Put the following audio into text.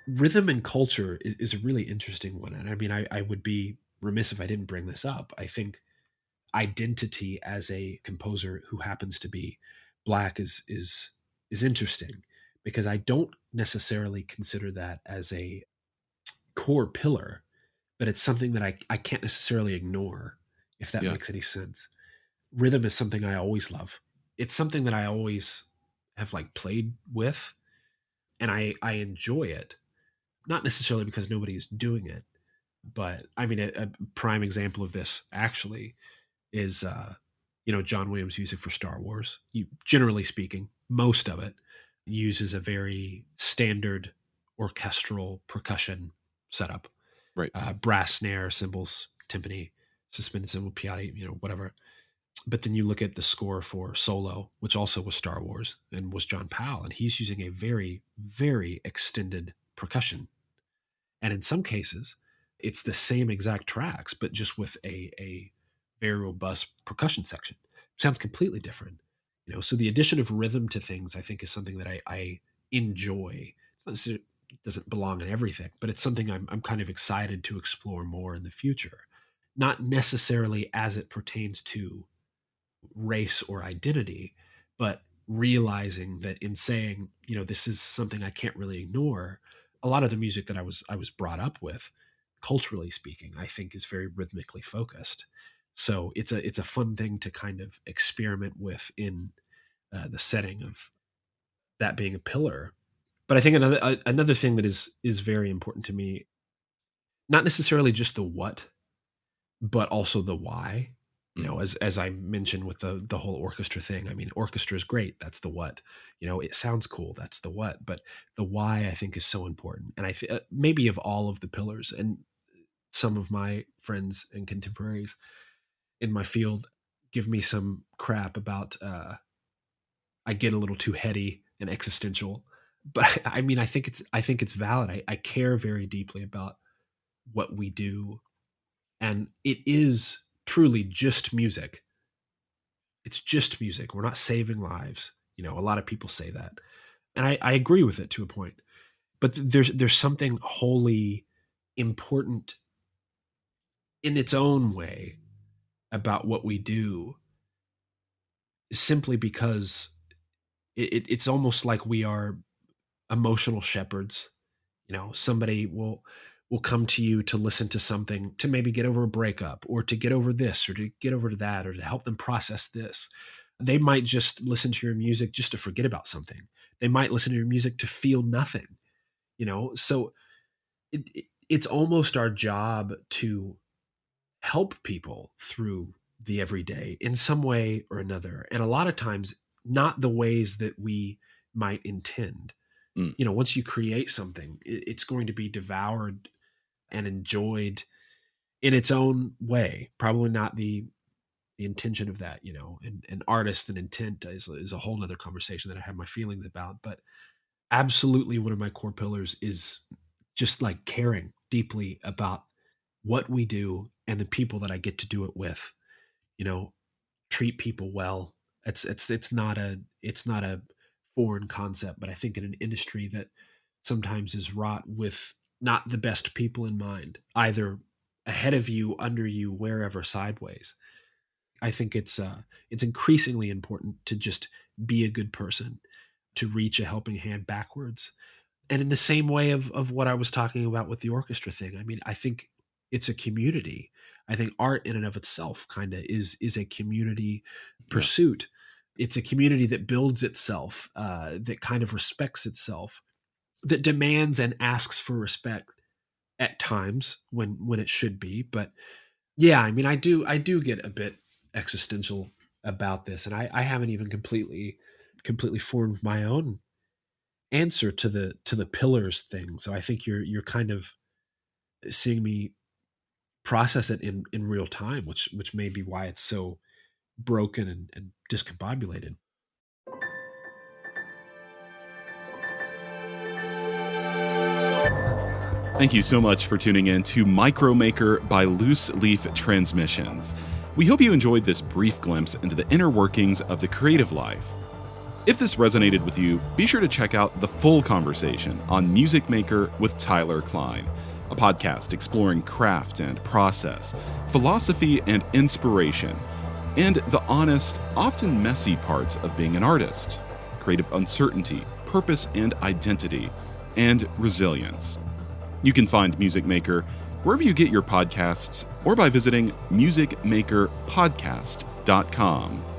rhythm and culture is a really interesting one. And I mean, I would be remiss if I didn't bring this up. I think identity as a composer who happens to be black is interesting because I don't necessarily consider that as a core pillar, but it's something that I can't necessarily ignore, if that Yeah. makes any sense. Rhythm is something I always love. It's something that I always have like played with, and I enjoy it. Not necessarily because nobody is doing it, but I mean a prime example of this actually is John Williams' music for Star Wars. Generally speaking, most of it uses a very standard orchestral percussion setup, Right. brass snare, cymbals, timpani, suspended cymbal, piatti, whatever. But then you look at the score for Solo, which also was Star Wars and was John Powell, and he's using a very, very extended percussion. And in some cases, it's the same exact tracks, but just with a very robust percussion section. Sounds completely different. So the addition of rhythm to things, I think, is something that I enjoy. It doesn't belong in everything, but it's something I'm kind of excited to explore more in the future. Not necessarily as it pertains to race or identity, but realizing that in saying, this is something I can't really ignore. A lot of the music that I was brought up with, culturally speaking, I think is very rhythmically focused. So it's a fun thing to kind of experiment with in the setting of that being a pillar. But I think another thing that is very important to me, not necessarily just the what, but also the why. Mm. As I mentioned with the whole orchestra thing, I mean, orchestra is great. That's the what. It sounds cool. That's the what. But the why, I think, is so important. And maybe of all of the pillars, and some of my friends and contemporaries in my field give me some crap about I get a little too heady and existential. But I mean, I think it's valid. I care very deeply about what we do, and it is truly just music. It's just music. We're not saving lives. A lot of people say that, and I agree with it to a point. But there's something wholly important in its own way about what we do, simply because it's almost like we are emotional shepherds. Somebody will come to you to listen to something, to maybe get over a breakup, or to get over this, or to get over that, or to help them process this. They might just listen to your music just to forget about something. They might listen to your music to feel nothing. So it's almost our job to help people through the everyday in some way or another, and a lot of times not the ways that we might intend. Mm. Once you create something, it's going to be devoured and enjoyed in its own way. Probably not the intention of that. And artist and intent is a whole nother conversation that I have my feelings about. But absolutely, one of my core pillars is just like caring deeply about what we do and the people that I get to do it with. Treat people well. It's not a foreign concept, but I think in an industry that sometimes is wrought with not the best people in mind, either ahead of you, under you, wherever, sideways. I think it's increasingly important to just be a good person, to reach a helping hand backwards. And in the same way of what I was talking about with the orchestra thing, I mean, I think it's a community. I think art in and of itself kind of is a community Yeah. pursuit. It's a community that builds itself, that kind of respects itself, that demands and asks for respect at times when it should be. But yeah, I mean, I do get a bit existential about this, and I haven't even completely formed my own answer to the pillars thing. So I think you're kind of seeing me process it in real time, which may be why it's so broken and discombobulated. Thank you so much for tuning in to Micromaker by Loose Leaf Transmissions. We hope you enjoyed this brief glimpse into the inner workings of the creative life. If this resonated with you, be sure to check out the full conversation on Music Maker with Tyler Kline, a podcast exploring craft and process, philosophy and inspiration, and the honest, often messy parts of being an artist, creative uncertainty, purpose and identity, and resilience. You can find Music Maker wherever you get your podcasts or by visiting musicmakerpodcast.com.